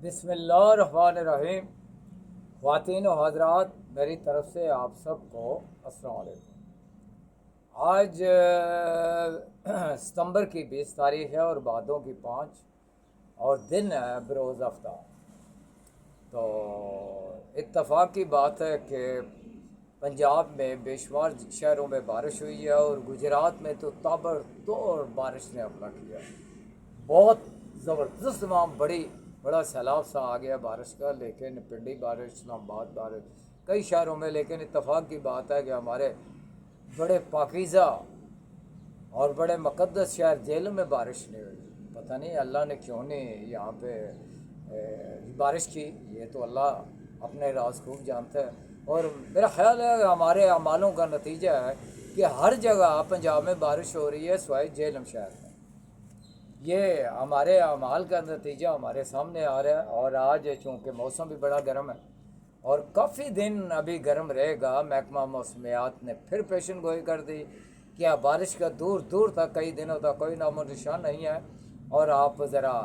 بسم اللہ الرحمن الرحیم۔ خواتین و حضرات، میری طرف سے آپ سب کو السلام علیکم۔ آج ستمبر کی 20 تاریخ ہے اور بعدوں کی 5 اور دن ہے بروز ہفتہ۔ تو اتفاق کی بات ہے کہ پنجاب میں بے شمار شہروں میں بارش ہوئی ہے اور گجرات میں تو تابڑتوڑ بارش نے حملہ کیا۔ بہت زبردست وہاں بڑا سیلاب سا آ گیا بارش کا، لیکن پنڈی بارش، اسلام آباد بارش، کئی شہروں میں۔ لیکن اتفاق کی بات ہے کہ ہمارے بڑے پاکیزہ اور بڑے مقدس شہر جیلم میں بارش نہیں ہوئی۔ پتہ نہیں اللہ نے کیوں نہیں یہاں پہ بارش کی، یہ تو اللہ اپنے راز خوب جانتا ہے۔ اور میرا خیال ہے کہ ہمارے اعمالوں کا نتیجہ ہے کہ ہر جگہ پنجاب میں بارش ہو رہی ہے سوائے جیلم شہر میں۔ یہ ہمارے اعمال کا نتیجہ ہمارے سامنے آ رہا ہے۔ اور آج چونکہ موسم بھی بڑا گرم ہے اور کافی دن ابھی گرم رہے گا، محکمہ موسمیات نے پھر پیشن گوئی کر دی کہ بارش کا دور دور تک کئی دنوں تک کوئی نام و نشان نہیں ہے، اور آپ ذرا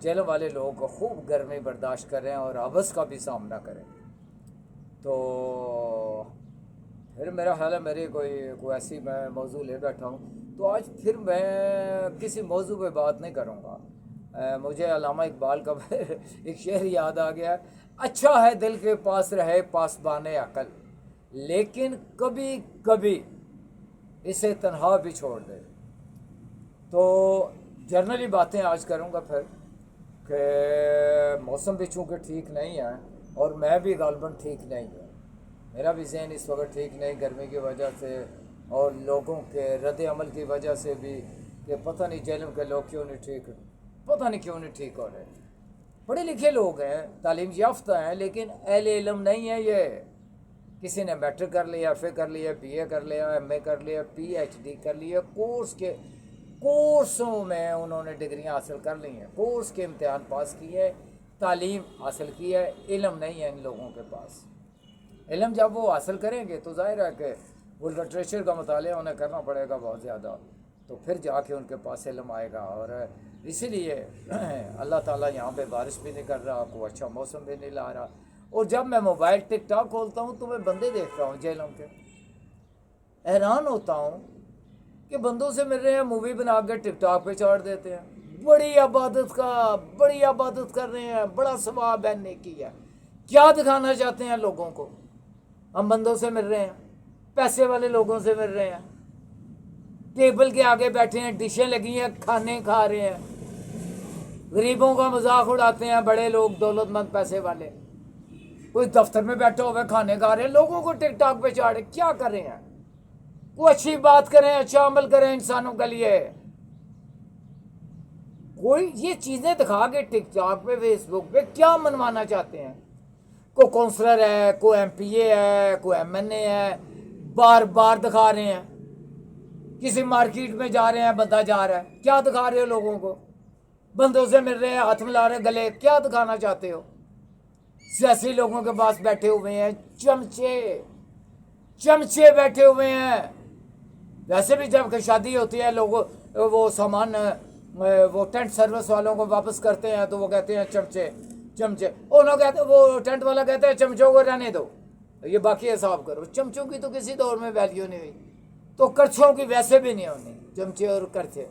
جیلم والے لوگ خوب گرمی برداشت کریں اور حبس کا بھی سامنا کریں۔ تو پھر میرا خیال ہے میری کوئی ایسی میں موضوع لے بیٹھا ہوں، تو آج پھر میں کسی موضوع پہ بات نہیں کروں گا۔ مجھے علامہ اقبال کا ایک شعر یاد آ گیا، اچھا ہے دل کے پاس رہے پاسبان عقل، لیکن کبھی کبھی اسے تنہا بھی چھوڑ دے۔ تو جنرلی باتیں آج کروں گا پھر کہ موسم بھی چونکہ ٹھیک نہیں ہے اور میں بھی غالباً ٹھیک نہیں ہوں، میرا بھی ذہن اس وقت ٹھیک نہیں، گرمی کی وجہ سے اور لوگوں کے رد عمل کی وجہ سے بھی، کہ پتہ نہیں جیلم کے لوگ کیوں نہیں ٹھیک ہو رہے۔ پڑھے لکھے لوگ ہیں، تعلیم یافتہ ہیں، لیکن اہل علم نہیں ہے۔ یہ کسی نے میٹرک کر لیا، ایف اے کر لیا، بی اے کر لیا، ایم اے کر لیا، پی ایچ ڈی کر لیا، کورسوں میں انہوں نے ڈگریاں حاصل کر لی ہیں، کورس کے امتحان پاس کیے، تعلیم حاصل کی ہے، علم نہیں ہے ان لوگوں کے پاس۔ علم جب وہ حاصل کریں گے تو ظاہر ہے کہ وہ لٹریچر کا مطالعہ انہیں کرنا پڑے گا بہت زیادہ، تو پھر جا کے ان کے پاس علم آئے گا۔ اور اسی لیے اللہ تعالیٰ یہاں پہ بارش بھی نہیں کر رہا، کوئی اچھا موسم بھی نہیں لا رہا۔ اور جب میں موبائل ٹک ٹاک کھولتا ہوں تو میں بندے دیکھتا ہوں جیلوں کے، حیران ہوتا ہوں کہ بندوں سے مل رہے ہیں، مووی بنا کے ٹک ٹاک پہ چاڑ دیتے ہیں، بڑی عبادت کر رہے ہیں، بڑا ثواب ہے، نیکی ہے۔ کیا دکھانا چاہتے ہیں لوگوں کو؟ ہم بندوں سے مل رہے ہیں، پیسے والے لوگوں سے مل رہے ہیں، ٹیبل کے آگے بیٹھے ہیں، ڈشیں لگی ہیں، کھانے کھا رہے ہیں، غریبوں کا مذاق اڑاتے ہیں بڑے لوگ، دولت مند پیسے والے۔ کوئی دفتر میں بیٹھا ہوا ہے، کھانے کھا رہے ہیں، لوگوں کو ٹک ٹاک پہ چاڑے، کیا کر رہے ہیں؟ کوئی اچھی بات کریں، اچھا عمل کریں انسانوں کے لیے۔ کوئی یہ چیزیں دکھا کے ٹک ٹاک پہ، فیس بک پہ کیا منوانا چاہتے ہیں؟ کوئی کونسلر ہے، کوئی ایم پی اے ہے، کوئی ایم این اے ہے، بار بار دکھا رہے ہیں۔ کسی مارکیٹ میں جا رہے ہیں، بندہ جا رہا ہے، کیا دکھا رہے ہو لوگوں کو؟ بندوں سے مل رہے ہیں، ہاتھ ملا رہے ہیں گلے، کیا دکھانا چاہتے ہو؟ سیاسی لوگوں کے پاس بیٹھے ہوئے ہیں چمچے بیٹھے ہوئے ہیں۔ ویسے بھی جب شادی ہوتی ہے لوگوں وہ سامان وہ ٹینٹ سروس والوں کو واپس کرتے ہیں تو وہ کہتے ہیں چمچے انہوں کہتے ہیں، وہ ٹینٹ والا کہتا ہے چمچوں کو رہنے دو، یہ باقی حساب کرو۔ چمچوں کی تو کسی دور میں ویلیو نہیں ہوئی، تو کرچھوں کی ویسے بھی نہیں ہونی، چمچے اور کرچے۔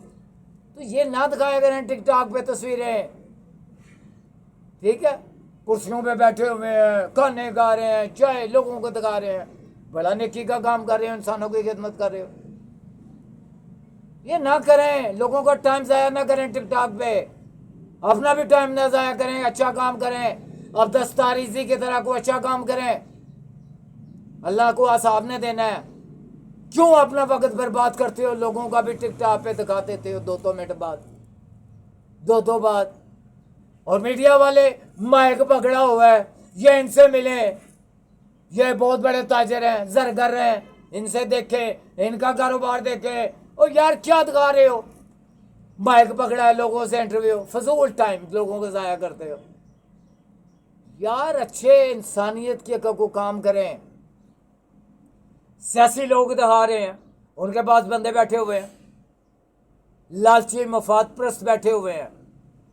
تو یہ نہ دکھایا کریں ٹک ٹاک پہ تصویریں، ٹھیک ہے؟ کرسیوں پہ بیٹھے ہوئے ہیں، کھانے کھا رہے ہیں، چائے لوگوں کو دکھا رہے ہیں، بڑا نیکی کا کام کر رہے ہیں، انسانوں کی خدمت کر رہے ہو۔ یہ نہ کریں، لوگوں کا ٹائم ضائع نہ کریں ٹک ٹاک پہ، اپنا بھی ٹائم نہ ضائع کریں، اچھا کام کریں، اب دستاریزی کی طرح کوئی اچھا کام کریں، اللہ کو عذاب نے دینا ہے۔ کیوں اپنا وقت برباد کرتے ہو؟ لوگوں کا بھی ٹک ٹاک پہ دکھا دیتے ہو دو منٹ بعد، دو بعد۔ اور میڈیا والے مائک پکڑا ہوا ہے، یہ ان سے ملیں، یہ بہت بڑے تاجر ہیں، زرگر ہیں، ان سے دیکھیں، ان کا کاروبار دیکھیں۔ اور یار کیا دکھا رہے ہو؟ مائک پکڑا ہے، لوگوں سے انٹرویو، فضول ٹائم لوگوں کو ضائع کرتے ہو۔ یار اچھے انسانیت کے کو کام کریں۔ سیاسی لوگ دکھا رہے ہیں، ان کے پاس بندے بیٹھے ہوئے ہیں، لالچی مفاد پرست بیٹھے ہوئے ہیں،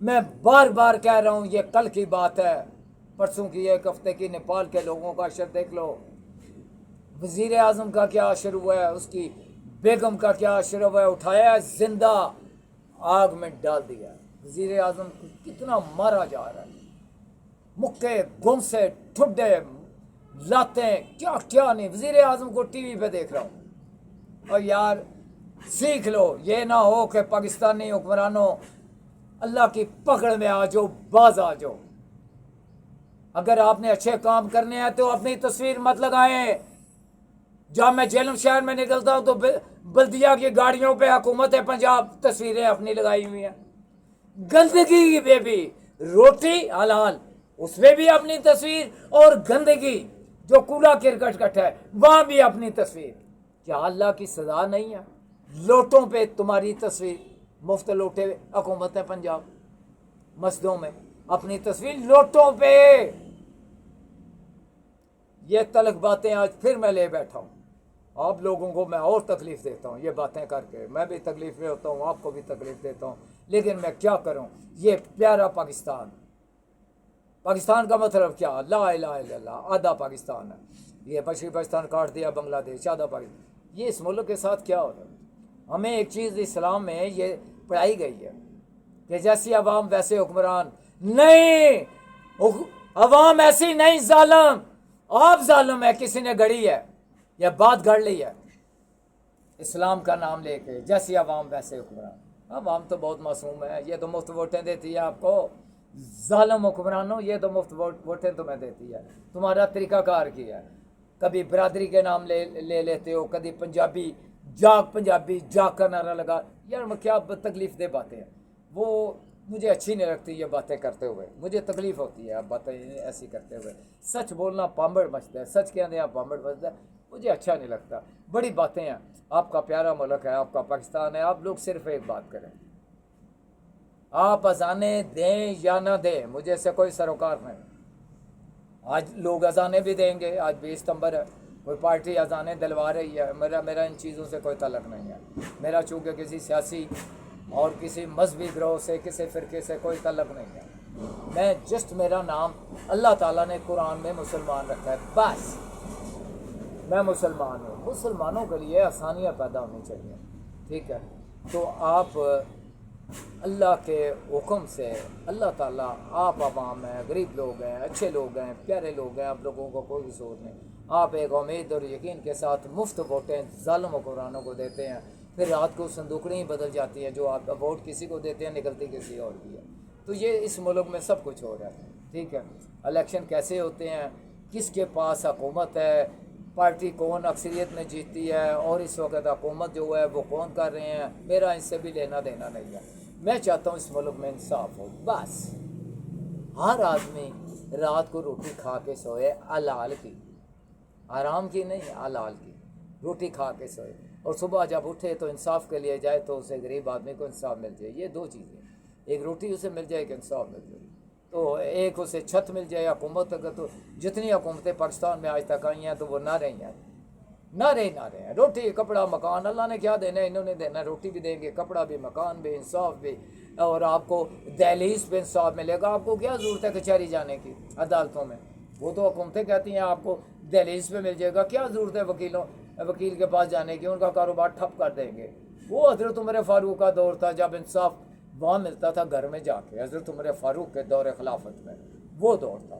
میں بار بار کہہ رہا ہوں، یہ کل کی بات ہے، پرسوں کی، ایک ہفتے کی، نیپال کے لوگوں کا اشر دیکھ لو، وزیر اعظم کا کیا اشر ہوا ہے، اس کی بیگم کا کیا اشر ہوا ہے، اٹھایا ہے زندہ آگ میں ڈال دیا ہے۔ وزیر اعظم کو کتنا مارا جا رہا ہے، مکے گم سے ٹھڈے لاتے کیا کیا نہیں، وزیر اعظم کو ٹی وی پہ دیکھ رہا ہوں۔ اور یار سیکھ لو، یہ نہ ہو کہ پاکستانی حکمرانوں اللہ کی پکڑ میں آ جاؤ، باز آ جاؤ۔ اگر آپ نے اچھے کام کرنے ہیں تو اپنی تصویر مت لگائیں۔ جب میں جہلم شہر میں نکلتا ہوں تو بلدیہ کی گاڑیوں پہ حکومت پنجاب تصویریں اپنی لگائی ہوئی ہیں۔ گندگی پہ بھی، روٹی حلال اس پہ بھی اپنی تصویر، اور گندگی جو کوڑا کرکٹ کٹ ہے وہاں بھی اپنی تصویر۔ کیا اللہ کی سزا نہیں ہے؟ لوٹوں پہ تمہاری تصویر، مفت لوٹے حکومت پنجاب، مسجدوں میں اپنی تصویر لوٹوں پہ۔ یہ تلخ باتیں آج پھر میں لے بیٹھا ہوں، آپ لوگوں کو میں اور تکلیف دیتا ہوں یہ باتیں کر کے، میں بھی تکلیف میں ہوتا ہوں، آپ کو بھی تکلیف دیتا ہوں، لیکن میں کیا کروں؟ یہ پیارا پاکستان، پاکستان کا مطلب کیا؟ لا الہ الا اللہ، آدھا پاکستان ہے، یہ مشرقی پاکستان کاٹ دیا بنگلہ دیش، آدھا پاکستان، یہ اس ملک کے ساتھ کیا ہو رہا ہے؟ ہمیں ایک چیز اسلام میں یہ پڑھائی گئی ہے کہ جیسی عوام ویسے حکمران، نہیں، عوام ایسی نہیں، ظالم آپ ظالم ہے، کسی نے گڑی ہے یا بات گڑ لی ہے اسلام کا نام لے کے، جیسی عوام ویسے حکمران۔ عوام تو بہت معصوم ہے، یہ تو مفت ووٹیں دیتی ہے آپ کو، ظالم حکمرانوں، یہ تو مفت ووٹیں تمہیں دیتی ہے، تمہارا طریقہ کار کیا ہے، کبھی برادری کے نام لے لیتے ہو، کبھی پنجابی جاگ کا نعرہ لگا، یار میں کیا تکلیف دہ باتیں ہیں، وہ مجھے اچھی نہیں لگتی یہ باتیں کرتے ہوئے، مجھے تکلیف ہوتی ہے آپ باتیں ایسی کرتے ہوئے، سچ بولنا پامبڑ مچتا ہے، سچ کہنے آپ پامبڑ مچتا ہے، مجھے اچھا نہیں لگتا، بڑی باتیں ہیں، آپ کا پیارا ملک ہے، آپ کا پاکستان ہے، آپ لوگ صرف ایک بات کریں، آپ اذانیں دیں یا نہ دیں مجھے اس سے کوئی سروکار نہیں۔ آج لوگ اذانیں بھی دیں گے، آج 20 ستمبر ہے، کوئی پارٹی اذانیں دلوا رہی ہے، میرا ان چیزوں سے کوئی تعلق نہیں ہے، میرا چونکہ کسی سیاسی اور کسی مذہبی گروہ سے، کسی فرقے سے کوئی تعلق نہیں ہے، میں جسٹ میرا نام اللہ تعالیٰ نے قرآن میں مسلمان رکھا ہے، بس میں مسلمان ہوں، مسلمانوں کے لیے آسانیاں پیدا ہونی چاہیے، ٹھیک ہے؟ تو آپ اللہ کے حکم سے، اللہ تعالیٰ، آپ عوام ہیں، غریب لوگ ہیں، اچھے لوگ ہیں، پیارے لوگ ہیں، آپ لوگوں کو کوئی سوچ نہیں، آپ ایک امید اور یقین کے ساتھ مفت ووٹیں ظالم حکمرانوں کو دیتے ہیں، پھر رات کو صندوقڑیں ہی بدل جاتی ہیں، جو آپ ووٹ کسی کو دیتے ہیں نکلتی کسی اور کی ہے۔ تو یہ اس ملک میں سب کچھ ہو رہا ہے، ٹھیک ہے؟ الیکشن کیسے ہوتے ہیں، کس کے پاس حکومت ہے، پارٹی کون اکثریت میں جیتتی ہے، اور اس وقت حکومت جو ہے وہ کون کر رہے ہیں، میرا ان سے بھی لینا دینا نہیں ہے، میں چاہتا ہوں اس ملک میں انصاف ہو، بس ہر آدمی رات کو روٹی کھا کے سوئے، حلال کی، حرام کی نہیں، حلال کی روٹی کھا کے سوئے، اور صبح جب اٹھے تو انصاف کے لیے جائے تو اسے غریب آدمی کو انصاف مل جائے، یہ دو چیزیں، ایک روٹی اسے مل جائے، ایک انصاف مل جائے، تو ایک اسے چھت مل جائے، حکومت اگر تو جتنی حکومتیں پاکستان میں آج تک آئی ہیں تو وہ نہ رہی ہیں، روٹی کپڑا مکان، اللہ نے کیا دینا ہے، انہوں نے دینا ہے، روٹی بھی دیں گے، کپڑا بھی، مکان بھی، انصاف بھی، اور آپ کو دہلیز پہ انصاف ملے گا، آپ کو کیا ضرورت ہے کچہری جانے کی عدالتوں میں، وہ تو حکومتیں کہتی ہیں آپ کو دہلیز پہ مل جائے گا، کیا ضرورت ہے وکیل کے پاس جانے کی، ان کا کاروبار ٹھپ کر دیں گے۔ وہ حضرت عمر فاروق کا دور تھا جب انصاف وہاں ملتا تھا گھر میں جا کے، حضرت عمر فاروق کے دور خلافت میں وہ دور تھا،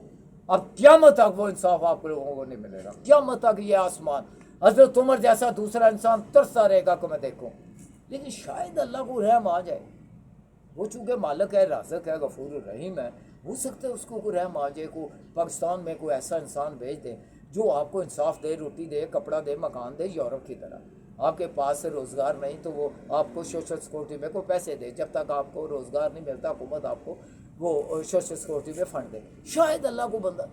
اب قیامت تک وہ انصاف آپ کو لوگوں کو نہیں ملے گا، قیامت تک یہ آسمان حضرت عمر جیسا دوسرا انسان ترستا رہے گا کہ میں دیکھوں، لیکن شاید اللہ کو رحم آ جائے، وہ چونکہ مالک ہے، رازق ہے، غفور الرحیم ہے، ہو سکتا ہے اس کو کوئی رحم آ جائے، کو پاکستان میں کوئی ایسا انسان بھیج دے جو آپ کو انصاف دے، روٹی دے، کپڑا دے، مکان دے، یورپ کی طرح، آپ کے پاس روزگار نہیں تو وہ آپ کو سوشل سیکورٹی میں کوئی پیسے دے، جب تک آپ کو روزگار نہیں ملتا حکومت آپ کو وہ سوشل سیکورٹی میں فنڈ دے، شاید اللہ کو بندہ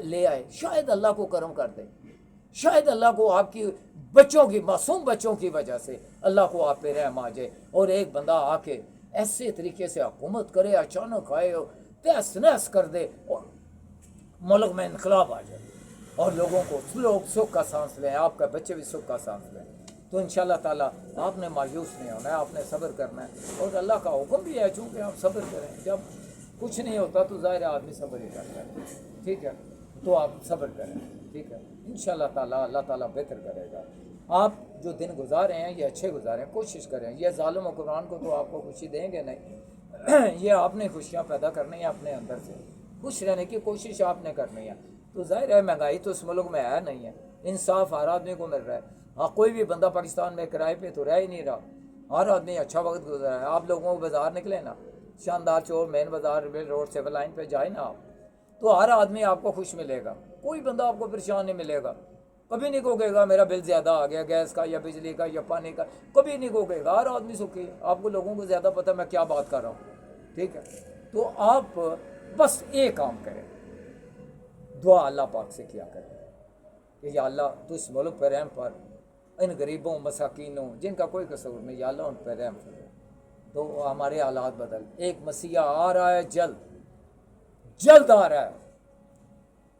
لے آئے، شاید اللہ کو کرم کر دے، شاید اللہ کو آپ کی بچوں کی، معصوم بچوں کی وجہ سے اللہ کو آپ پہ رحم آ جائے، اور ایک بندہ آ کے ایسے طریقے سے حکومت کرے، اچانک آئے اور تہس نہس کر دے اور ملک میں انقلاب آ جائے، اور لوگوں کو لوگ سکھ کا سانس لیں، آپ کا بچے بھی سکھ کا سانس لیں، تو انشاءاللہ تعالیٰ آپ نے مایوس نہیں ہونا ہے، آپ نے صبر کرنا ہے، اور اللہ کا حکم بھی ہے چونکہ آپ صبر کریں. جب کچھ نہیں ہوتا تو ظاہر ہے آدمی صبر ہی کرتا ہے. ٹھیک ہے، تو آپ صبر کریں. ٹھیک ہے، انشاءاللہ تعالیٰ اللہ تعالیٰ بہتر کرے گا. آپ جو دن گزارے ہیں یہ اچھے گزاریں، کوشش کریں. یہ ظالم و قرآن کو تو آپ کو خوشی دیں گے نہیں. یہ آپ نے خوشیاں پیدا کرنی ہیں اپنے اندر سے، خوش رہنے کی کوشش آپ نے کرنی ہے. تو ظاہر ہے مہنگائی تو اس ملک میں ہے نہیں ہے، انصاف ہر آدمی کو مل رہا ہے. ہاں، کوئی بھی بندہ پاکستان میں کرائے پہ تو رہ ہی نہیں رہا، ہر آدمی اچھا وقت گزر رہا ہے. آپ لوگوں کو بازار نکلے نا، شاندار چور مین بازار روڈ سیول لائن پہ جائے نا آپ، تو ہر آدمی آپ کو خوش ملے گا، کوئی بندہ آپ کو پریشان نہیں ملے گا. کبھی نہیں کو کہے گا میرا بل زیادہ آ گیا گیس کا یا بجلی کا یا پانی کا، کبھی نہیں کو کہے گا. ہر آدمی سکھی. آپ کو لوگوں کو زیادہ پتہ میں کیا بات کر رہا ہوں. ٹھیک ہے، تو آپ بس ایک کام کریں، دعا اللہ پاک سے کیا کریں کہ یا اللہ تو اس ملک پہ رحم پر، ان غریبوں مساکینوں جن کا کوئی قصور نہیں، یا اللہ ان پہ رحم کر. تو ہمارے حالات بدل. ایک مسیح آ رہا ہے، جلد آ رہا ہے.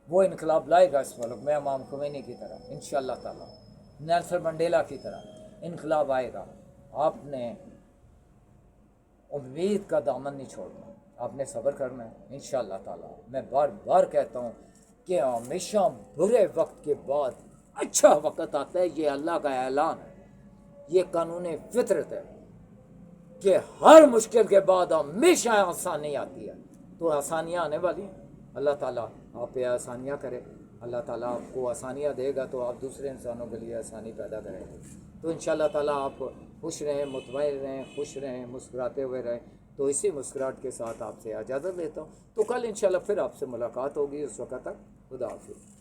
وہ انقلاب لائے گا اس ملک میں، امام خمینی کی طرح انشاءاللہ تعالیٰ، نیلسن منڈیلا کی طرح انقلاب آئے گا. آپ نے امید کا دامن نہیں چھوڑنا، آپ نے صبر کرنا ہے انشاءاللہ تعالیٰ. میں بار بار کہتا ہوں کہ ہمیشہ برے وقت کے بعد اچھا وقت آتا ہے. یہ اللہ کا اعلان ہے، یہ قانون فطرت ہے کہ ہر مشکل کے بعد ہمیشہ آسانی آتی ہے. تو آسانیاں آنے والی ہیں. اللہ تعالیٰ آپ پہ آسانیاں کرے. اللہ تعالیٰ آپ کو آسانیاں دے گا تو آپ دوسرے انسانوں کے لیے آسانی پیدا کریں گے. تو انشاءاللہ تعالیٰ آپ خوش رہیں، مطمئن رہیں، خوش رہیں، مسکراتے ہوئے رہیں. تو اسی مسکراہٹ کے ساتھ آپ سے اجازت لیتا ہوں. تو کل انشاءاللہ پھر آپ سے ملاقات ہوگی. اس وقت تک خدا حافظ.